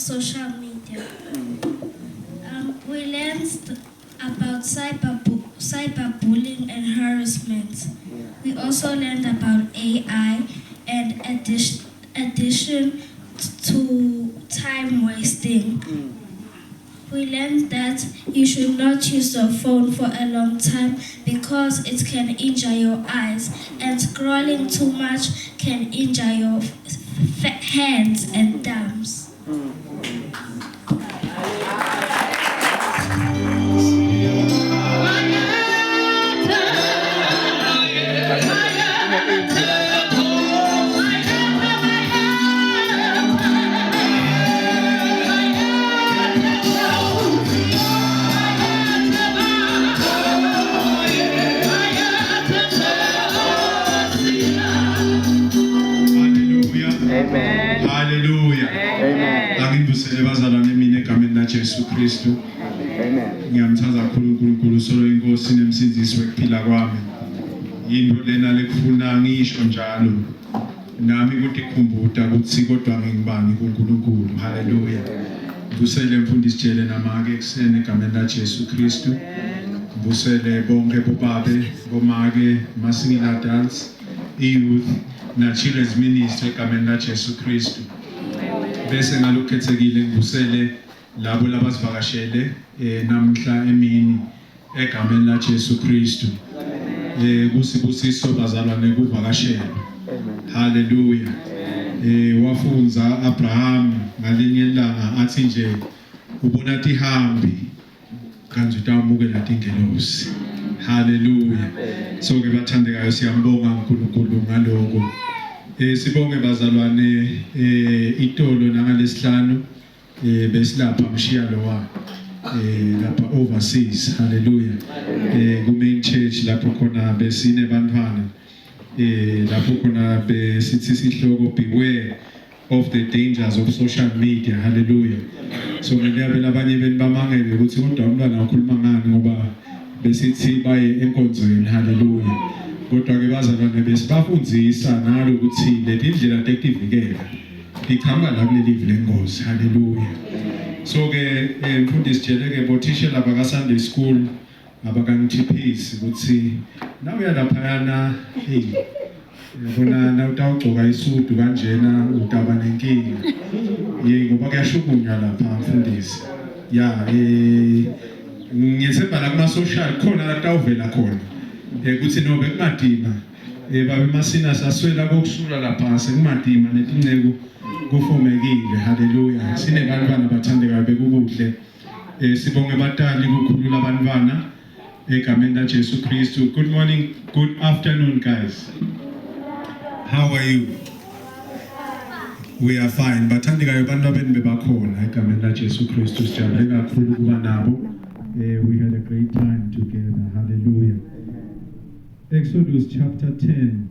social media. We learned about cyberbullying and harassment. We also learned about AI and addition to time wasting. We learned that you should not use your phone for a long time because it can injure your eyes, and scrolling too much can injure your hands and thumbs. Jesu Kristu. Amen. Ngiyamthaza kakhulu uNkulunkulu solo inkosi nemsindisi wekuphila kwami. Yinto lena lekufuna ngisho njalo. Nami ukuthi khumbuta ukuthi kodwa ngingibani kuNkulunkulu. Hallelujah. Busele mfundisi tshele namake kusene egameni laJesu Kristu. Busele bonke bobabe, bomake, ma-single adults, youth, na children's ministry egameni laJesu Kristu. Bese ngalokukhethekile ngibusele labo labasivakashele namhla emini egameni laJesu Kristu. Kusibusiso bazalwane kuvakashela. Hallelujah. Wafunza Abraham ngalinye ilanga athi nje ubona tihambi kanti utamukela tingelosi. Hallelujah. So ke bathandekayo siyambonga uNkulunkulu ngaloko. Sibonge bazalwane itolo nangalesihlanu besilapha mshiya lowa lapha overseas. Hallelujah. Ku main church lapho khona besine bantwana lapho khona besithi sihloko beware of the dangers of social media. Hallelujah. So ngiyabela abanye beni bamangele ukuthi kodwa umntwana ukhuluma ngani ngoba besithi baye enkonzweni. Hallelujah. Kodwa ke bazalwane besibafundzisa nalo ukuthi leti indlela tekutivikela ikhamba la kuleli live lengozi. Hallelujah. So ke mfundisi tshele bothisha laba ka Sunday school abakangithipisi ukuthi nawe yalaphayana yabona na utawugcoka isudu kanjena utaba nenkinga ngoba kuyashukunywa lapha mfundisi. Ngiyethemba la kuma social khona la tawuvela khona ukuthi nobe kumadima babe masina saswela kokusula lapha sekumadima netinceku kufomekile. Hallelujah. Sine bantwana bathandekayo bekukuhle. Sibonge batali kukhulula abantwana egameni laJesu Kristu. Good morning, good afternoon guys. How are you? We are fine. Bathandekayo abantu abeni bebakhona egameni laJesu Kristu. Sijabule kakhulu kuba nabo. We had a great time together. Hallelujah. Exodus chapter 10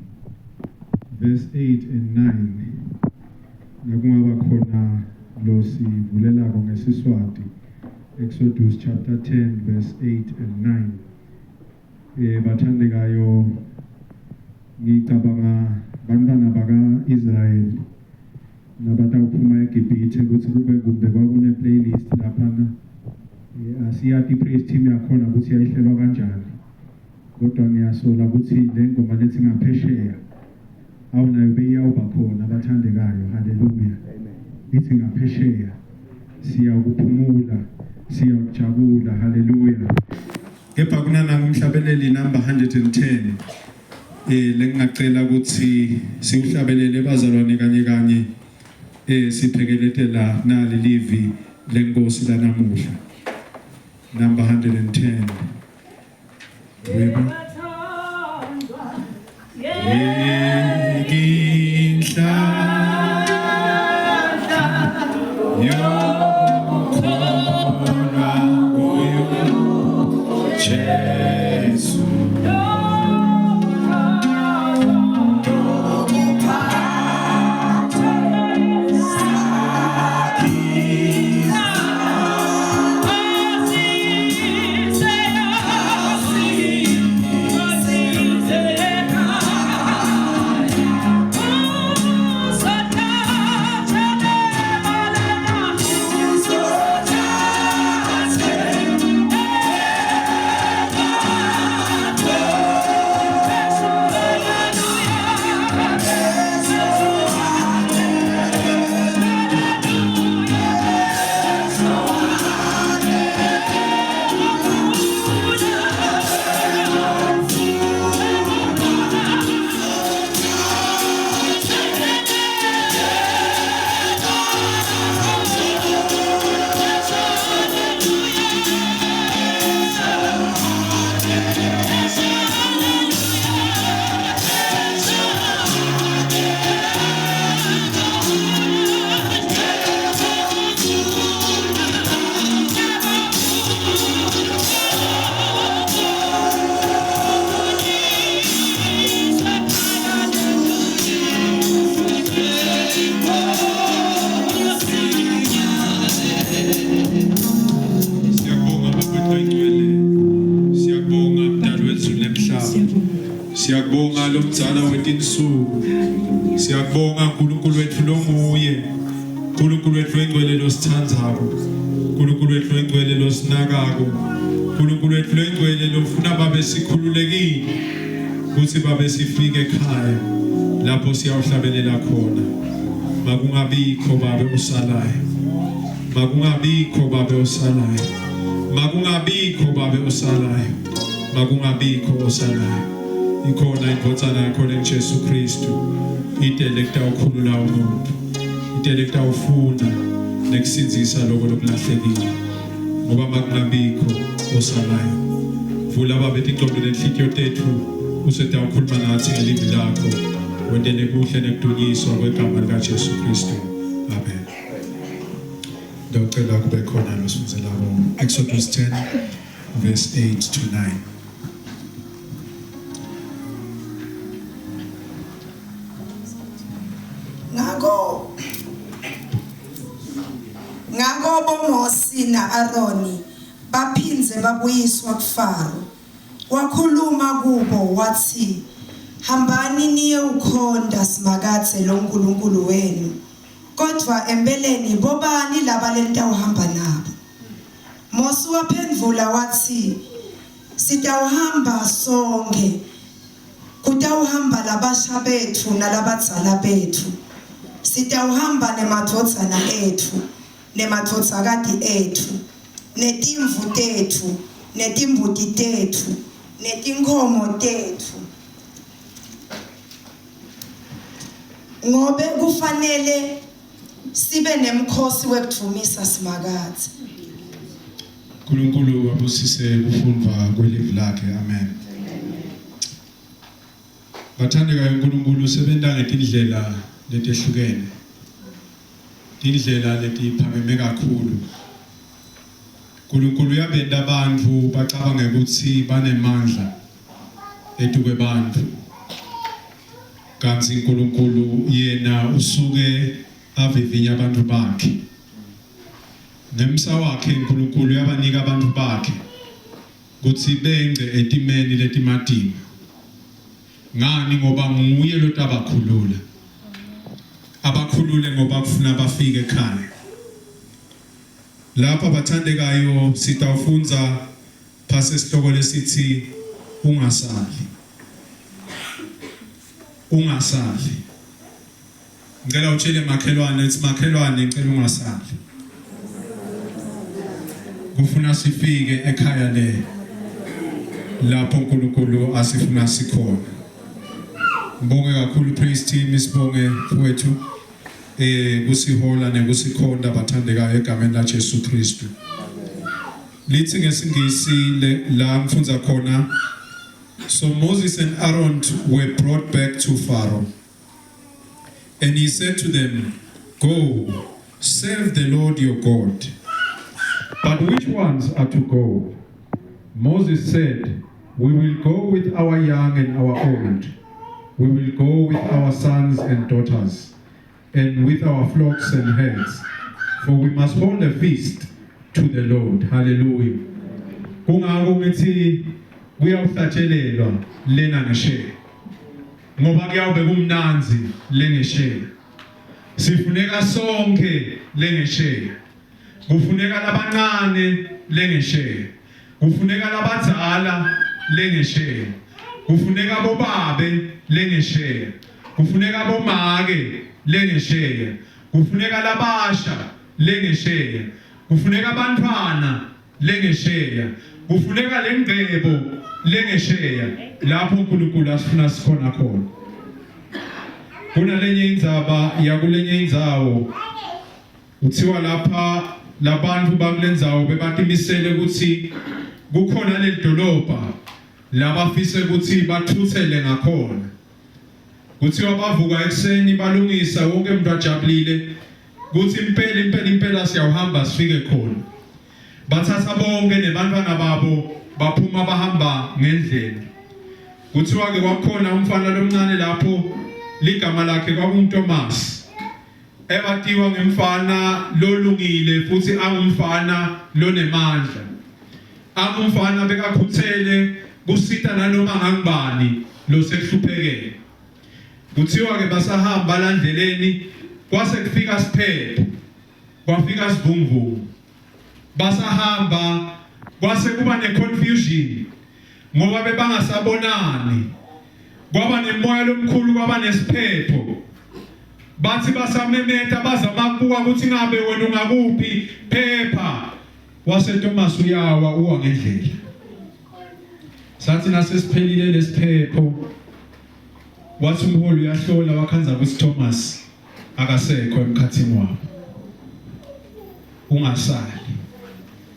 verse 8 and 9. Nakungaba khona lo sivulelako ngeSiswati. Exodus chapter 10 verse 8 and 9. Bathandekayo ngicabanga bantwana baka-Israel nabatawuphuma eGibhithe ukuthi kube kumbe kwakune playlist laphana. Asiyathi praise team yakhona ukuthi yayihlelwa kanjani. Kodwa ngiyasola ukuthi le ngoma lethi ngaphesheya awunayo beyawuba khona abathandekayo. Hallelujah. Ithi ngaphesheya siyakuphumula, siyakujabula. Hallelujah. Kepha kunana umhlabeleli number 110 lengingacela ukuthi siuhlabelele bazalwane kanye siphekeletela nali livi lenkosi lanamuhla. Number 110. uNkulunkulu wethu lo nguye uNkulunkulu wethu engcwele losithandayo uNkulunkulu wethu engcwele losinakako uNkulunkulu wethu engcwele lofuna babe sikhululekile ukuthi babe sifike ekhaya lapho siyawhlabelela khona makungabikho babe usalayo makungabikho babe usalayo makungabikho babe usalayo makungabikho osalayo ikhona inkotsana yakho leJesu Kristu itelekta ukhulula umuntu itelekta ufuna nekusinzisa lokho lokulahlekile ngoba makungabikho osalayo vula babe ingqondo nenhliziyo tethu usetha ukhuluma nathi ngelizwi lakho wendele kuhle nekudunyiswa kwegama likaJesu Kristu amen. Docela kube khona losifundela Exodus 10 verse 8 to 9. Ngako boMosi na Aroni baphinze babuyiswa kuFaro wakhuluma kubo wathi hambani niye ukhonda simakathe lo uNkulunkulu wenu kodwa empeleni bobani laba lenta uhamba nabo. Mosi waphendvula wathi sitawuhamba sonke kutawuhamba labasha bethu nalabadzala bethu sitawuhamba nemadvodzana ethu nemadvodzakati ethu netimvu tethu netimbuti tethu netinkhomo tethu ngobe kufanele sibe nemkhosi wekudumisa simakathe. uNkulunkulu abusise ukufundwa kwelivi lakhe amen. Bathandekayo uNkulunkulu sebenza ngetindlela letehlukene indlela letiphakeme kakhulu. uNkulunkulu uyabenda abantu bacabanga ukuthi banemandla etuke abantu kanti uNkulunkulu yena usuke avivinya abantu bakhe nemsa wakhe. uNkulunkulu uyabanika abantu bakhe ukuthi bengce etimeni letimadini ngani ngoba nguye lotabakhulula abakhulule ngoba kufuna bafike ekhaya. Lapha bathandekayo sitawufunza phase isihloko lesithi ungasafi. Ungasafi. Ngicela utshele makhelwane ukuthi makhelwane ngicela ungasafi. Kufuna sifike ekhaya le lapho uNkulunkulu asifuna sikhona. Ngibonge kakhulu praise team isibonge mfowethu kusihola nekusikhonda bathandekayo egameni laJesu Kristu. Lithi ngesingisi la mfunza khona so Moses and Aaron were brought back to Pharaoh and he said to them, go serve the Lord your God. But which ones are to go? Moses said, we will go with our young and our old. We will go with our sons and daughters, and with our flocks and herds, for we must hold a feast to the Lord. Hallelujah. Kungako ngithi kuyawuhlatshelelwa lena ngeshe. Ngoba kuyawube kumnanzi lengeshe. Sifuneka sonke lengeshe. Kufuneka labancane lengeshe. Kufuneka labadzala lengeshe. Kufuneka bobabe lengeshe. Kufuneka bomake lengeshe. Kufuneka labasha lengeshe. Kufuneka abantwana lengeshe. Kufuneka lengcebo lengeshe. Lapho uNkulunkulu asifuna sikhona khona. Kunalenye indzaba yakulenye indzawo uthiwa lapha labantu bakulendzawo bebatimisele ukuthi kukhona ledolobha labafise ukuthi bathuthele ngakhona. Kuthiwa bavuka ekseni balungisa wonke umuntu ajabulile kuthi impela siyawuhamba sifike khona. Bathatha bonke nebantwana babo baphuma bahamba ngendlela. Kuthiwa ke kwakhona umfana lomncane lapho ligama lakhe kwakunguThomas. Ebatiwa ngemfana lolungile futhi angumfana lonemandla. Angumfana bekakhuthele kusita nanoma ngangibani lo sekuhluphekile. kuthiwa ke basahamba landleleni kwase kufika siphepho kwafika sivunguvungu basahamba kwase kuba neconfusion ngoba bebangasabonani kwaba nemoya lomkhulu kwaba nesiphepho bathi basamemeta bazama ukubuka ukuthi ngabe wena ungakuphi phepha wase Thomas uyawa uwa ngendlela sathi nasesiphelile lesiphepho wathi umholi uyahlola wakhanza ukuthi Thomas akasekho emkhathini wabo ungasali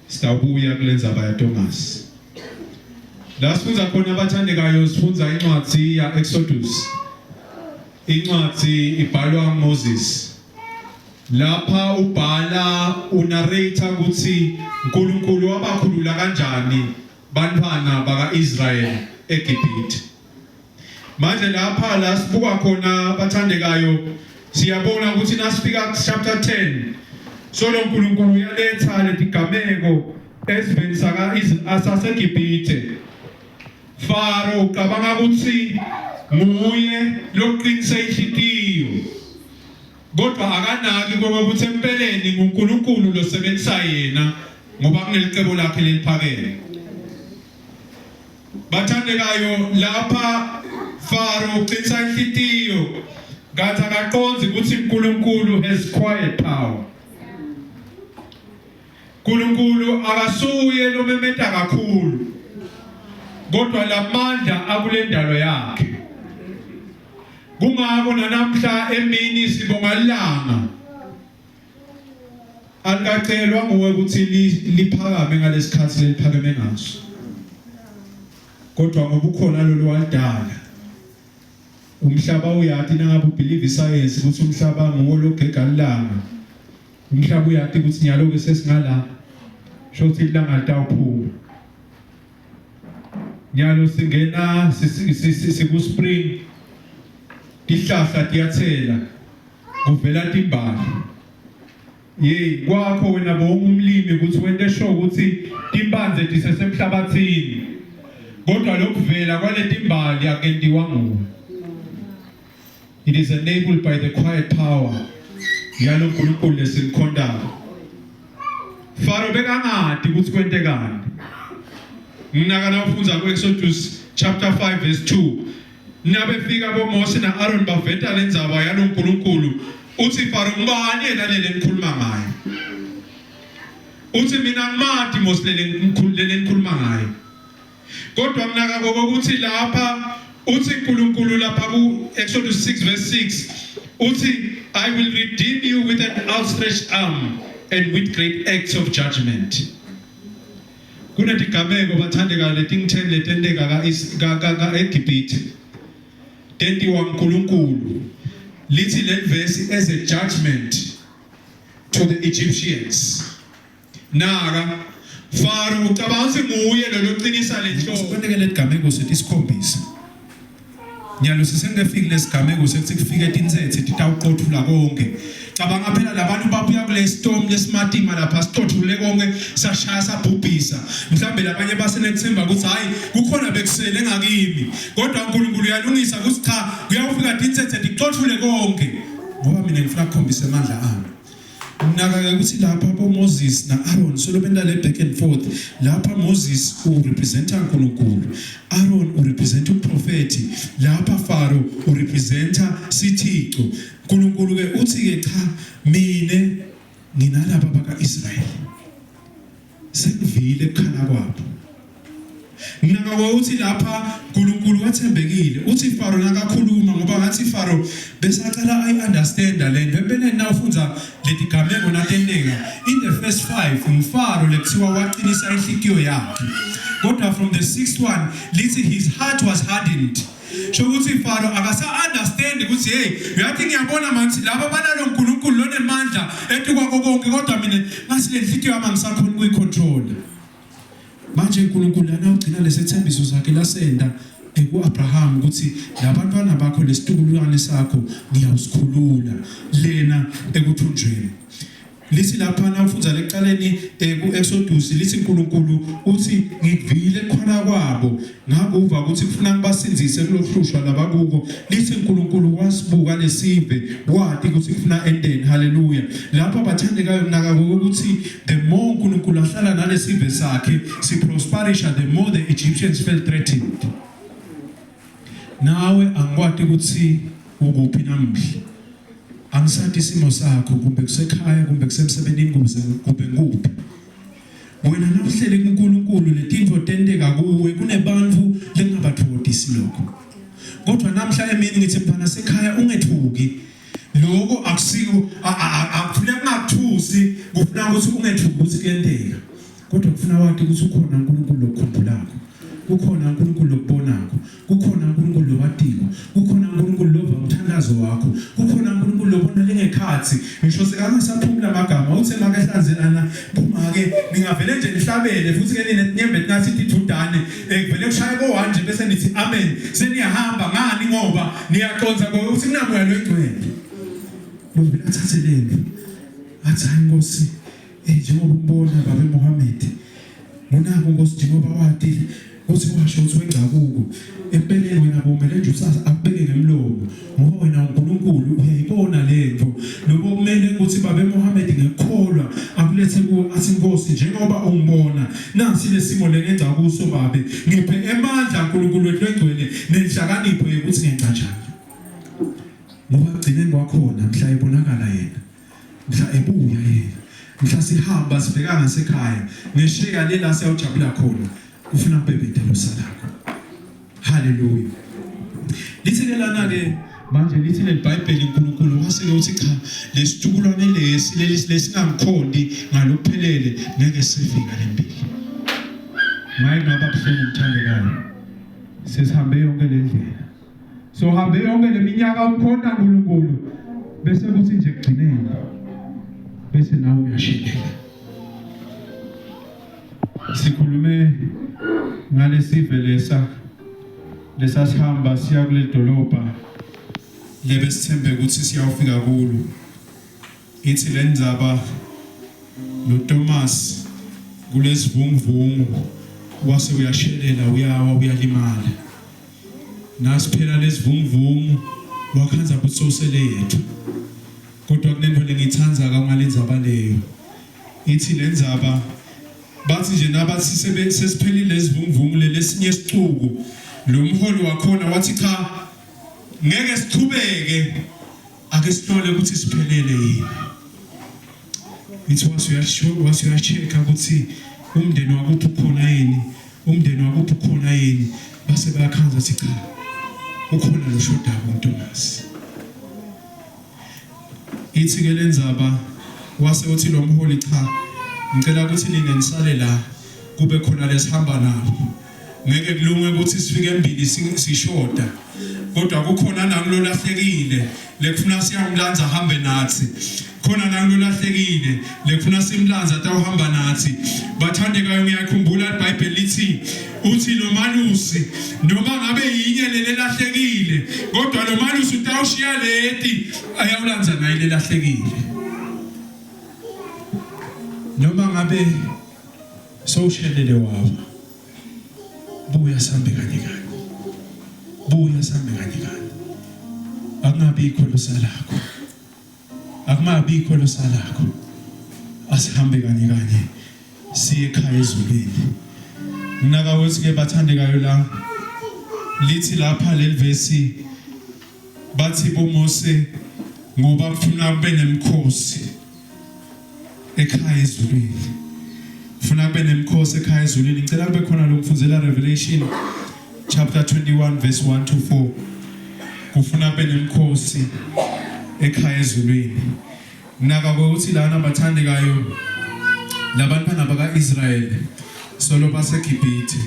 sitawubuya kulenza baya Thomas la sifunza khona abathandekayo sifunza incwadi ya Exodus incwadi ibhalwa Moses lapha ubhala unarrator ukuthi uNkulunkulu wabakhulula kanjani bantwana bakaIsrael eGibhithe manje lapha la sibuka khona bathandekayo siyabona ukuthi nasifika chapter 10 solo uNkulunkulu uyaletha letigameko esiveni saseGibhithe Faro cabanga ukuthi nguye loqinisa inhliziyo kodwa akanaki ngoba ukuthi empeleni uNkulunkulu losebenzisa yena ngoba kunelicebo lakhe leliphakeme bathandekayo lapha Faro uqinisa inhliziyo ngathi akaqonzi ukuthi uNkulunkulu has quiet power uNkulunkulu akasuye lomemeta kakhulu kodwa lamandla akulendalo yakhe kungako namhla emini sibonga ilanga alikacelwa nguwe ukuthi liphakame ngalesikhathi leliphakeme ngaso kodwa ngoba ukhona lo walidala umhlaba uyathi nangabe ubelieve science ukuthi umhlaba nguwo logega ilanga umhlaba uyathi ukuthi nyalo ke sesingala shothi ilanga litawuphuma nyalo singena siku spring ihlahla tiyathela kuvela timbali kwakho wena bomumlimi ukuthi wente sure ukuthi timbanze tisesemhlabathini kodwa lokuvela kwale timbali akentiwa nguwe it is enabled by the quiet power yalo uNkulunkulu lesimkhondayo Faro bekangadi ukuthi kwentekani Nginakana ufunza ku-Exodus chapter 5 verse 2 nabefika boMose na-Aaron baveta lenzaba yalo uNkulunkulu uthi Faro ngubani yena lele nikhuluma ngayo uthi mina ngimadi Mose lele nikhuluma ngayo kodwa nginaka kokuthi lapha uthi uNkulunkulu lapha ku-Exodus 6 verse 6 uthi I will redeem you with an outstretched arm and with great acts of judgment kunetigameko bathandeka letingitheni letendeka eGibhithe tentiwa uNkulunkulu lithi le verse as a judgment to the Egyptians naka Faro ucabanza nguye lo loqinisa lenhloko kwenteke letigameko sithi isikhombisa nyalo sisengefiki lesigameko sethi kufike tinsethe titawuqothula konke cabanga phela labantu babuya kule storm lesimatima lapha sitothule konke sashaya sabhubhisa mhlambe labanye basenethemba ukuthi hayi kukhona bekusele ngakimi kodwa uNkulunkulu uyalungisa ukuthi cha kuyawufika tinsethe tixothule konke ngoba mina ngifuna ukukhombisa amandla ami naka ukuthi lapha boMoses naAaron solo benda le back and forth lapha Moses urepresenta uNkulunkulu Aaron urepresenta uprofeti lapha Faro urepresenta sithixo uNkulunkulu ke uthi ke cha mine nginalaba bakaIsrael sekuvile ekhala kwabo nginaka ukuthi lapha uNkulunkulu wathembekile uthi Faro nakakhuluma ngoba ngathi Faro besacela understand lento empeleni nawufunza letigameko natendeka in the first 5 uFaro lekuthiwa waqinisa inhliziyo yakhe kodwa from the 6th one lithi his heart was hardened so ukuthi Faro akasa understand ukuthi hey uyathi ngiyabona manje laba banalo uNkulunkulu lonemandla etukwa konke kodwa mina ngasi le nhliziyo yami ngisakhona ukuyicontrol manje uNkulunkulu lana ugcina lesethembiso sakhe lasenda kuAbraham ukuthi labantwana bakho lesitukulwane sakho ngiyawusikhulula lena ekuthunjweni lithi lapha na ufundza lekuqaleni ku-Exodus lithi uNkulunkulu uthi ngikuvile khona kwabo ngakuva ukuthi kufuna kubasinzise kulohlushwa labakuko lithi uNkulunkulu wasibuka lesive wathi ukuthi kufuna endeni haleluya lapha bathandekayo kunaka ukuthi the more uNkulunkulu ahlala nalesive sakhe siprosperisha the more the Egyptians felt threatened nawe angikwati ukuthi ukuphi namhla angisathi isimo sakho kumbe kusekhaya kumbe kusemsebenzini kumbe nguphi wena nawuhlele kuNkulunkulu letintfo tenteka kuwe kunebantu lengabathodisi lokho kodwa namhla emini ngithi mfana sekhaya ungethuki lokho akusiko akufuneka ungakuthusi kufuna ukuthi ungethuki ukuthi kuyenteka kodwa kufuna wathi ukuthi ukhona uNkulunkulu lokukhumbulako kukhona uNkulunkulu lokubonako kukhona uNkulunkulu lokwatiko kukhona uNkulunkulu lova umthandazo wakho kukhona uNkulunkulu lobona lengekhathi ngisho sekangasaphumula amagama uthe makehlanzelana bumake ningavele nje nihlabele futhi ke ninenyembe nathi idudane kuvele kushaye ko1 nje bese nithi amen seniyahamba ngani ngoba niyaconza ukuthi kunamoya loyigcwele lovela thatheleni athi hayi Nkosi njengoba umbona baba Muhammad munako Nkosi njengoba wathi uthi washo ukuthi wengcakuko empeleni wena bomele nje usasa akubeke ngemlomo ngoba wena uNkulunkulu uyayibona lento lobo kumele ukuthi babe Muhammad ngekholwa akulethe ku athi Nkosi njengoba ungibona nansi lesimo lengenza kuso babe ngiphe emandla uNkulunkulu wethu egcwele nenhlakanipho ukuthi ngenza njani ngoba gcineni kwakhona mhla ebonakala yena mhla ebuya yena mhla sihamba sibheka ngasekhaya ngeshiya lela siyawujabula khona ufuna ubebedelo salakho haleluya lithi ke lana ke manje lithi leBhayibheli uNkulunkulu waseke uthi cha lesitukulwane lesingamkhondi ngalokuphelele ngeke sifika lempilo maye ngaba buhlungu uthandekayo sesihambe yonke le ndlela so hambe yonke leminyaka umkhonda uNkulunkulu bese kuthi nje kugcineni bese nawe uyashilela sikhulume ngalesive lesasihamba siya kule dolobha lebe sithembe ukuthi siyawufika kulo ithi lendzaba noThomas kulesivunguvungu wase uyashelela uyawa uyalimala nasiphela lesivunguvungu wakhanza butsosele yethu kodwa kunento lengithanza kangalendzaba leyo ithi lendzaba bathi nje nabathi sesiphelile lesivunguvungu lesinye isicuku lo mholi wakhona wathi cha ngeke sichubeke ake sihlole ukuthi siphelele yini ithi wasuyacheka ukuthi umndeni wakuphi ukhona yini umndeni wakuphi ukhona yini base bayakhanza sithi cha ukhona lo shodayo uNthomas ithi ke lendzaba wase uthi lo mholi cha ngicela ukuthi ningenisale la kube khona lesihamba nabo ngeke kulunge ukuthi sifike embili sishoda kodwa kukhona nangilolahlekile lekufuna siyamlanza ahambe nathi khona nangilolahlekile lekufuna simlanza atawuhamba nathi bathandekayo ngiyakhumbula iBhayibheli lithi uthi lo malusi noma ngabe yinye lelahlekile kodwa lo malusi utawushiya leti ayawulanza naye lelahlekile noma ngabe sowushelele wawo buya sambe kanikani buya sambe kanikani akungabikho losalakho akumabikho losalakho asihambe kanikani siye ekhaya ezulwini nginaka ukuthi ke bathandekayo la lithi lapha lelivesi bathi boMose ngoba kufuna kube nemkhosi ekhaya ezulwini ufuna kube nemkhosi ekhaya ezulwini ngicela kube khona lokufundela Revelation chapter 21 verse 1 to 4 kufuna kube nemkhosi ekhaya ezulwini naka ukuthi lana bathandekayo labantwana bakaIsrael solo baseGibhithe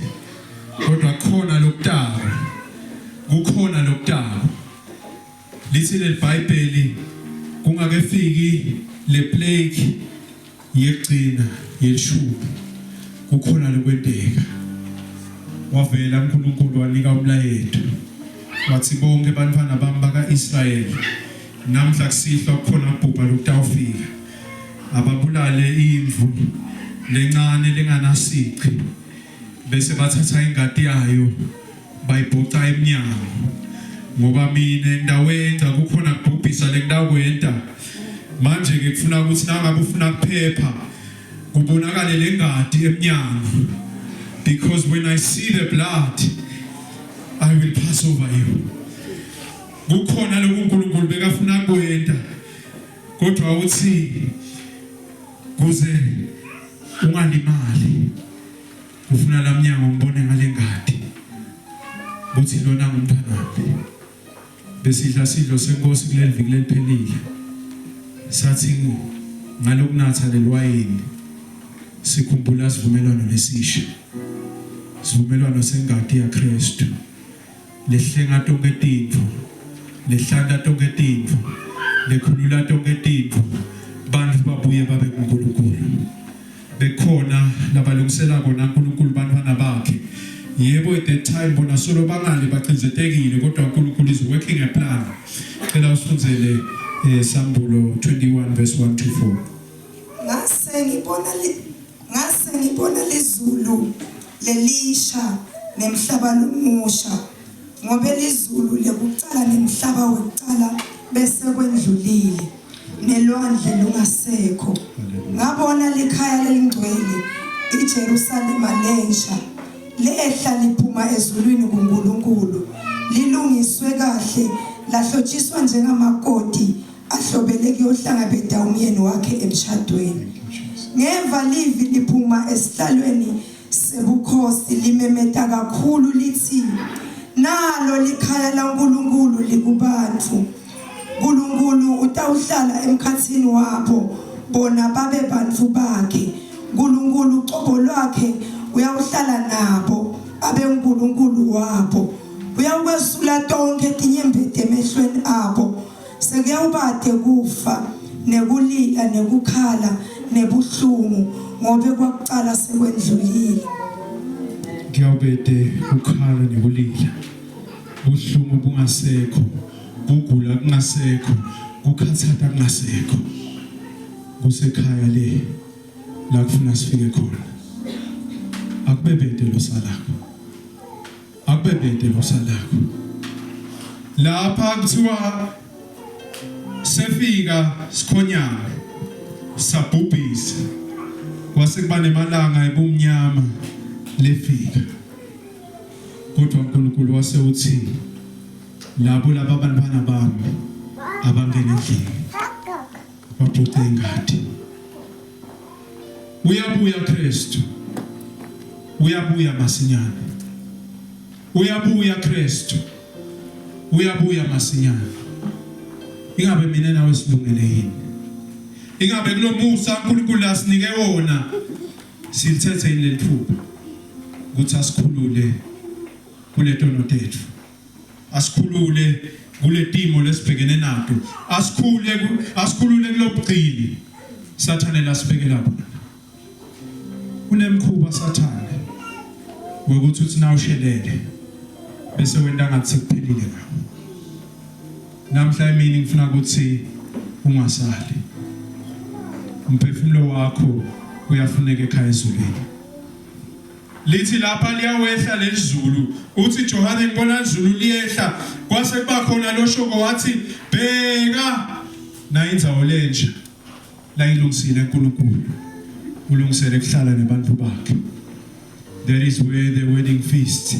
kodwa kukhona lokutaka lithi leBhayibheli kungakefiki le plague yegcina yelishumi kukhona lokwenteka wavela uNkulunkulu wanika umlayeto wathi bonke abantwana bami bakaIsrayeli namhla kusihlwa kukhona ubhubha lokutawufika ababulale imvu lencane lenganasici bese bathatha ingadi yayo bayibhoca emnyango ngoba mina ndawenza kukhona kubhubhisa lendakwenta manje ke kufuna ukuthi nangabe ufuna kuphepha kubonakale lengadi emnyango because when I see the blood I will pass over you kukhona lokuNkulunkulu bekafuna kwenta kodwa uthi kuze ungalimali ufuna lamnyango ngibone ngalengadi uthi lona ngumntwanami besidla sidlo senkosi kuleli viki leliphelile sathi ngalokunatha lelwayini sikhumbula sivumelwano lesisha sivumelwano sengadi yaKristu lehlenga tonke tintfo lehlanda tonke tintfo lekhulula tonke tintfo bantfu babuye babe kuNkulunkulu bekhona labalungisela kona uNkulunkulu bantwana bakhe yebo at that time bona solo bangale baqinzetekile kodwa uNkulunkulu is working a plan cela usifundzele Sambulo 21 verse 1 to 4 ngase ngibona lezulu lelisha nemhlaba lomusha ngoba lezulu lekucala nemhlaba wekucala bese kwendlulile nelwandle lungasekho ngabona likhaya lelingcwele iJerusalema lensha lehla liphuma ezulwini kuNkulunkulu lilungiswe kahle lahlotshiswa njengamakoti ahlobele kuyohlangabeza umyeni wakhe emshadweni ngemva livi liphuma esihlalweni sebukhosi limemeta kakhulu lithi nalo likhaya laNkulunkulu likubantu uNkulunkulu utawuhlala emkhathini wabo bona babe bantu bakhe uNkulunkulu uqobo lwakhe uyawuhlala nabo abe uNkulunkulu wabo uyakwesula tonke tinyembete emehlweni abo sekuyawubade kufa nekulila nekukhala nebuhlungu ngobe kwakucala sekwendlulile kuyawubede ukhala nekulila buhlungu bungasekho kugula kungasekho kukhathata kungasekho kusekhaya le la kufuna sifike khona akubebede lo salako lapha kuthiwa sefika sikhonyana sabhubhisa kwase kuba nemalanga ebumnyama lefika kodwa uNkulunkulu wase uthi labo labantwana bami abangena endlini babhuqe ingadi uyabuya Kristu uyabuya masinyane uyabuya Kristu uyabuya masinyane ingabe mina nawe silungele yini ingabe kulomusa uNkulunkulu asinike wona silithethe ileli thuba ukuthi asikhulule kuletono tethu asikhulule kuletimo lesibhekene nato asikhulule kulobugcili sathane lasibekela bona unemkhuba sathane ngokuthi uthi na ushelele bese wenda ngathi sekuphelile ngawo namhla emini ngifuna ukuthi ungasali umphefumulo wakho uyafuneka ekhaya ezulwini lithi lapha liyawehla lelizulu uthi Johane ngibona izulu liyehla kwase kuba khona lo shoko wathi bheka na indzawo lenja la ilungisile uNkulunkulu ulungisele kuhlala nabantu bakhe there is where the wedding feast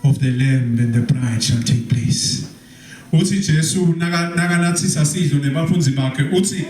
of the lamb and the bride shall take place uthi Jesu nakanathi sasidlo nebafunzi bakhe uthi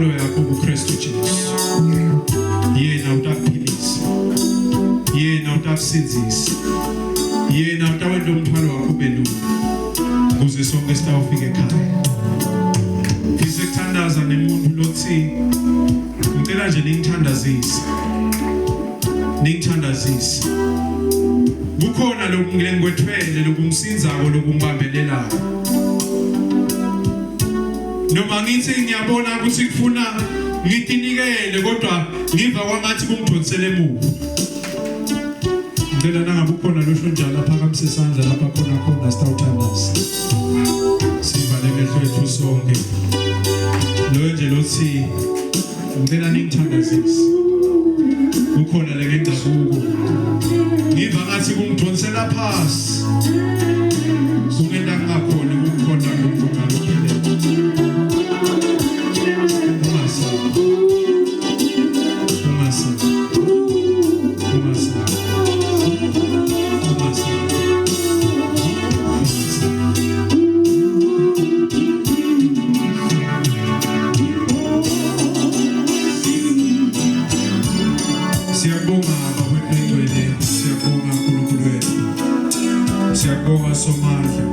inzalo yakho kuKristu Jesu. Yena utakuphilisa. Yena utakusindisa. Yena utawenza umthwalo wakho ube lula. Ukuze sonke sitawufika ekhaya. Ngise kuthandaza nemuntu lothi ngicela nje ningithandazise. Ningithandazise. Kukhona lokungilengwethwele lokumsinzako lokungibambelelayo. Noma ngithi ngiyabona ukuthi kufuna ngitinikele kodwa ngiva kwamathi kungidonsele emuva. Ngicela nangabe ukhona losho njalo aphakamise isandla lapha khona sitawuthandaza. Sivale amehlo ethu sonke. Lo nje lothi ngicela ningithandazise. Kukhona le ngendabuko. Ngiva ngathi kungidonsela phasi. Kungenda ngakhona ukukhona lokungalophela. Siyabonga somandla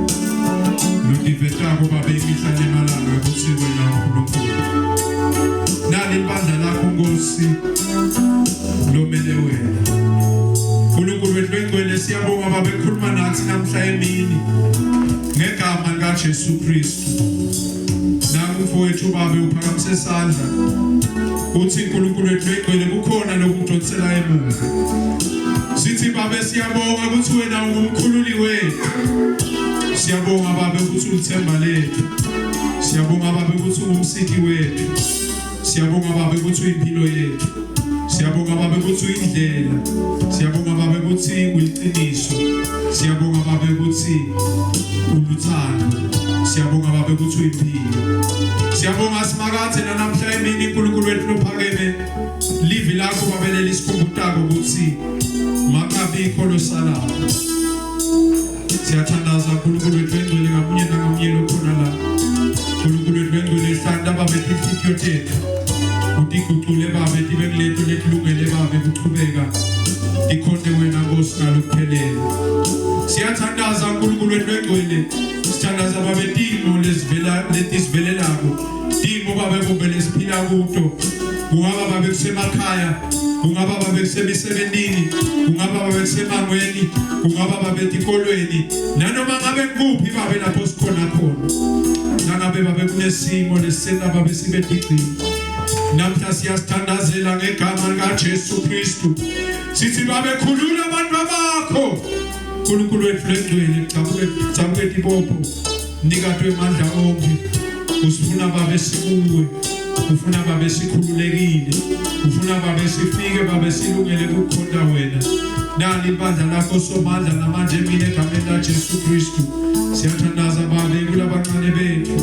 nodivethako babe imihla nemalanga ukuthi wena uNkulunkulu nali ibandla lakho Nkosi lomele wena uNkulunkulu wethu engcwele siyabonga babe khuluma nathi namhla emini ngegama likaJesu Kristu namfowethu babe uphakamise isandla uthi uNkulunkulu wethu engcwele kukhona lokungidonsela emuva. Sithi babe siyabonga ukuthi wena ungumkhululi wethu. Siyabonga babe ukuthi ulithemba lethu. Siyabonga babe ukuthi ungumsithi wethu. Siyabonga babe ukuthi uyimpilo yethu. Siyabonga babe ukuthi uyindlela. Siyabonga babe ukuthi uyiqiniso. Siyabonga babe ukuthi uluthando. Siyabonga babe ukuthi uyimpilo. Siyabonga simakathe namhla emini uNkulunkulu wethu lophakeme. Livi lakho babelele isikhumbuthako ukuthi makabikho losalayo. Siyathandaza uNkulunkulu wethu engcwele ngamunye nangamunye lokhona la. uNkulunkulu wethu engcwele hlanda babe inhliziyo yethu. Utigucule babe tibe kuletho lekulungele babe kuchubeka. Ikhonde wena Nkosi ngalokuphelele. Siyathandaza uNkulunkulu wethu engcwele. Sithandaza babe timo lesivelelako. Timo babe kubele siphila kuto. Kungaba babe kusemakhaya. Kungaba babe kusemisebenzini, kungaba babe kusemangweni, kungaba babe etikolweni, nanoma ngabe kuphi babe lapho sikhona khona. Nangabe babe kunesimo lesena babe sibe tigcini. Namhla siyasithandazela ngegama likaJesu Kristu. Sithi babe khulula abantu bakho. uNkulunkulu wethu engcwele cabuke tibopho. Nikatwe amandla onke. Usifuna babe sikuwe. Ufuna babe sikhululekile. Ufuna babe sifike babe silungele ukukhonda wena. Nali ibandla lakho somandla namanje mina egameni likaJesu Kristu. Siyathandaza babe kulabancane bethu.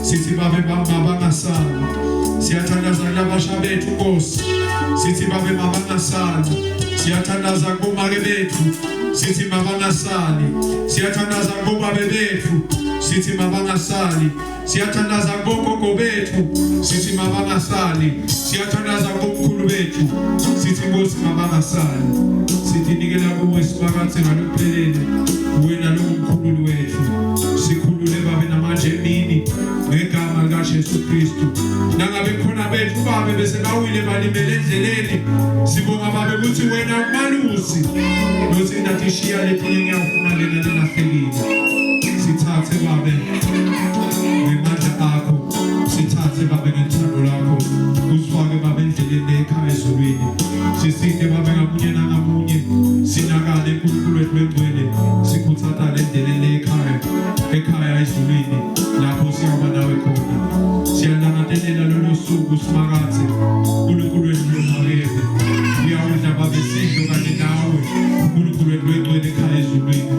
Sithi babe mabangasali. Siyathandaza kulabasha bethu Nkosi. Sithi babe mabangasali. Siyathandaza kubomake bethu. Sithi mabangasali. Siyathandaza kubobabe bethu. Sithi mabangasali. Siyathandaza kubogogo bethu. Sithi mabangasali. Siyathandaza kubokhulu bethu. Sithi Nkosi mabangasali. Sithi nikela kuwe simakathe ngalokuphelele. Wena lo mkhululi wethu. Sikhulule babe namanje emini ngegama likaJesu Kristu. Nangabe khona bethu babe bese bawile balimele endleleni. Sibonga babe ukuthi wena umalusi. Nothi ndatishiya letinye ngiyafuna lena lahlekile. Sithathe babe ngemandla akho. Sithathe babe ngethando lakho. Usifake babe endleleni ekhaya ezulwini. Sisike babe ngamunye nangamunye. Sinakale uNkulunkulu wethu engcwele. Sikuthatha endleleni ekhaya ezulwini. Lapho siyaba nawe khona. Siyalangathelela lolu suku simakathe. uNkulunkulu wethu lophakeme. Uyawudla babe sidlo kanye nawe. uNkulunkulu wethu engcwele ekhaya ezulwini.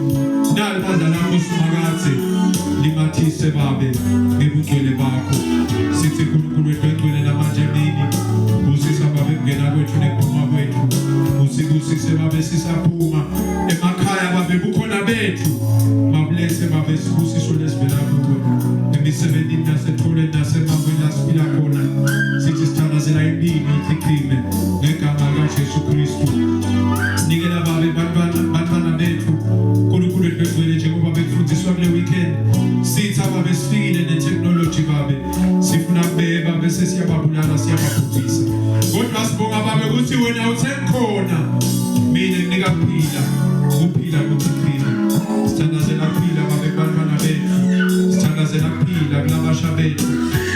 Nali ibandla lakho simakathe. Limathise babe ngebungcwele bakho. Sithi uNkulunkulu wethu engcwele namanje emini. Usisa babe kungena kwethu nephuma kwethu. Usibusise babe sisaphuma emakhaya babe bukhona bethu. Mabulethe babe sibusiso lesivela kuwe. Emisebenzini nasetholeni nasemangweni lasifila khona. iphephile iqine ngegama likaJesu Kristu. Sinikela babe bantwana bethu uNkulunkulu egcwele njengoba bekufundiswa kule weekend. Sithi ababe sifikile netechnology babe sifuna kubeba bese siyababulala siyababhubhisa. Kodwa sibonga babe ukuthi wena usekhona. Mina nginika kuphila kuphila kuthina. Sithandazela kuphila babe bantwana bethu. Sithandazela kuphila kulabasha bethu.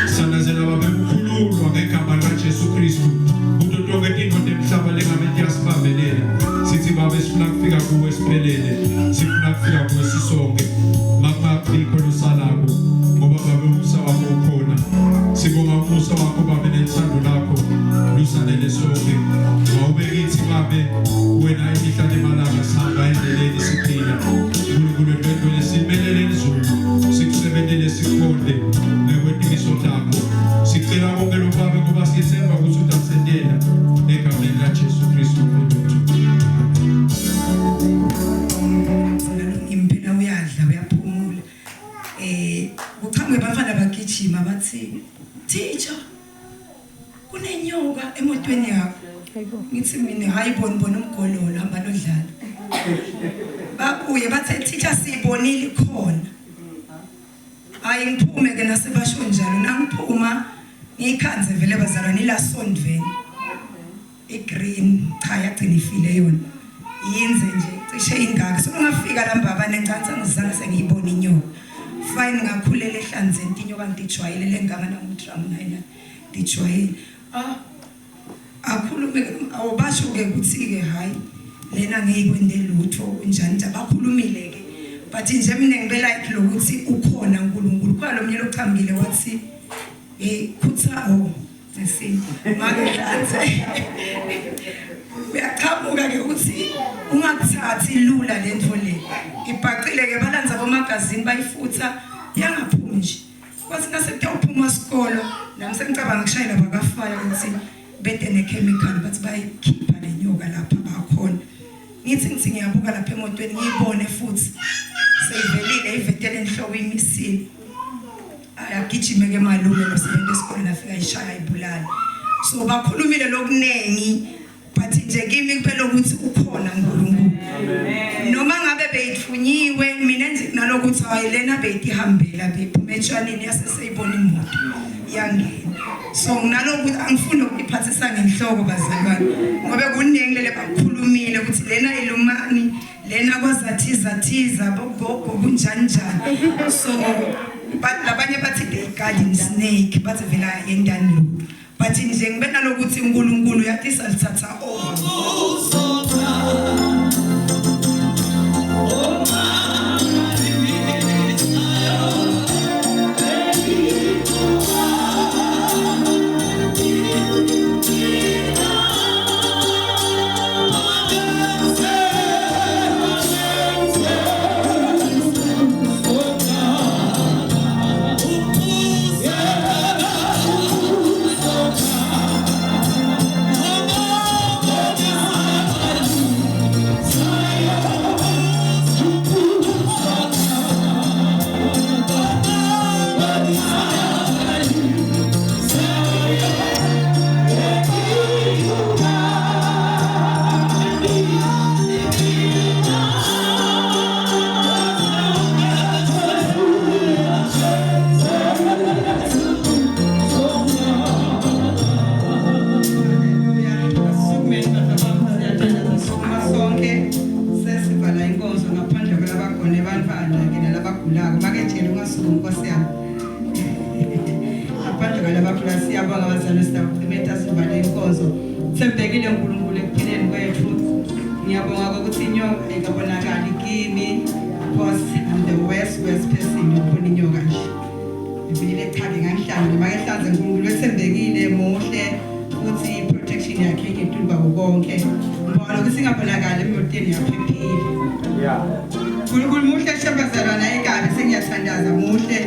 Sithandazela babe ukukhululwa ngegama likaJesu Kristu. Umuntu onke into emhlaba lengabe iyasibambelela. Sithi babe sifuna kufika kuwe siphelele. Sifuna kufika kuwe sisonke. Makubikho lusalako ngoba babe umusa wakho ukhona. Sibonga umusa wakho babe nethando lakho lusanele sonke. Mawubekithi babe wena imihla nemalanga sihamba endleleni siphila. uNkulunkulu wethu simelele izulu sikusebenzele sikhonde ngekweqiniso lakho. Sicela konke lo babe ngoba sithemba ukuthi utasendela egameni likaJesu Kristu wethu. Impela uyadla uyaphumula. Uqhamuke bafana bagijima bathi teacher kunenyoka emotweni yakho. Ngithi mina hayi bona umgololo hamba nodlala. Babuye bathe teacher sibonile khona. Hayi ngiphume ke nasebasho njalo nangiphuma ngikhanze vele bazalwane la sondveni. Igreen cha yagcina ifile yona. Yenze nje cishe ingaka sokungafika la mbabane ngicantsa ngizange sengiyibona inyoka. Fine ngakhulela ehlanzeni inyoka ngidijwayele lengama namudrum nayina dijwayele. Akhulume awubasho ke ukuthi ke hayi lena ngiyikwende lutho kunjani nje abakhulumile ke but nje mina ngibe like lokuthi ukhona uNkulunkulu kwalo mnyelo ochambile wathi khutha ngesinto makehlathi uyaqhamuka ke ukuthi ungakuthathi lula lento le ibhaqile ke balanza bomagazini bayifutha yangaphumi nje kwathi nasekuyuphuma isikolo nami sengicabanga ukushayela bakafaya ukuthi bede nechemical bathi bayikhipha lenyoka lapha bakhona ngithi ngiyabuka lapha emotweni ngiyibone futhi seyivelile ivetele enhloko imisile ayagijime ke malume nosebenza esikole nafika ishaya ibulala so bakhulumile lokunengi but nje kimi kuphela ukuthi ukhona uNkulunkulu noma ngabe beyithunyiwe mina nje nalokuthi ayilena beyihambela bephume etshwanini yaseseyibona imoto yangena so nalokuthi angifuni ukuphathisa ngenhloko bazalwane ngoba kuningi lele bakhulumile ukuthi lena ilumani lena kwazathiza bogogo kunjani njani so labanye bathi the garden snake bathi vela yendani lo but nje ngibe nalokuthi uNkulunkulu yathisa lithatha Sembekile uNkulunkulu ekuphileni kwethu ngiyabonga ukuthi inyoka ikabonakala kimi because I'm the worst person ukubona inyoka nje ibile ekhaya ngangihlanga noma ehlanze uNkulunkulu wethembekile muhle futhi protection yakhe ngitulba konke ngoba lokho singabonakala emotweni yaphephile uNkulunkulu muhle shebazalwana ekhaya sengiyathandaza muhle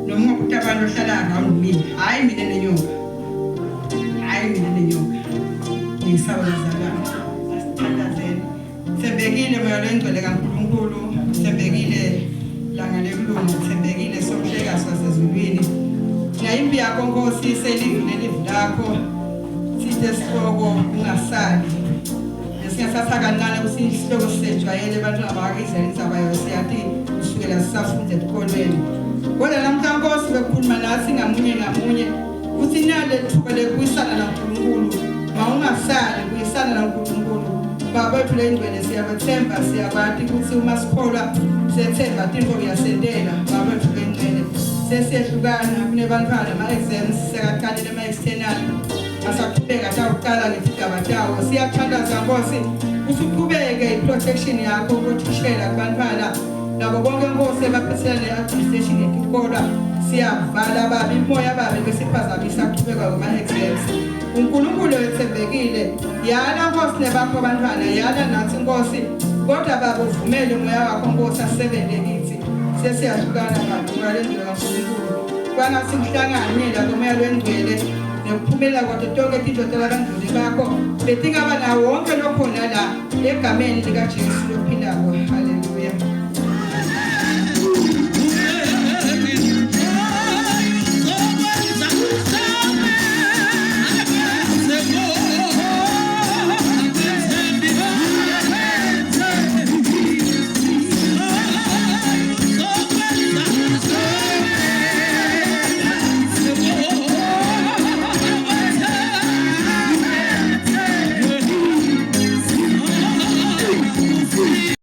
noma ukuthi abantu ohlala around mina hayi mina nenyoka ngisabazalwana asithandazeni sembekile moya lengcwele kaNkulunkulu sembekile langa lekulungu sembekile sokuhleka sasezulwini ngayimbi yakho Nkosi selivile livi lakho lesihloko ungasali singasatha kancane ukuthi isihloko sejwayele abantu abakizela indzaba yayo siyathi kusukela sisafunde esikolweni kodwa namhla Nkosi bekhuluma nathi ngamunye ukuthi nale thuba lekuyisana naNkulunkulu mawungasali kuyisana naNkulunkulu babethu lengcwele siyabathemba siyabathi ukuthi uma sikholwa sethemba into uyasendela babethu lengcwele sesiyehlukana kunebantwana ama-exams sekaqalile ama-external asaqhubeka tawuqala ngesigaba tawo siyathandaza Nkosi ukuthi uqhubeke i-protection yakho ukuthishela kubantwana nabo bonke Nkosi abaphathelene ne-administration yesikole siyavala babi imoya babi besiphazamisa aqhubeka kuma-exams uNkulunkulu ethembekile yana Nkosi nebakho abantwana yana nathi Nkosi kodwa baba uvumele umoya wakho Nkosi asebenze kithi sesiyahlukana bantu ngalendlela kaNkulunkulu kwangathi mhlangane la komoya lwengcwele nokuphumela kwathi tonke izinto zabantwana bakho betingaba nawo wonke lokhona la egameni likaJesu lophilako.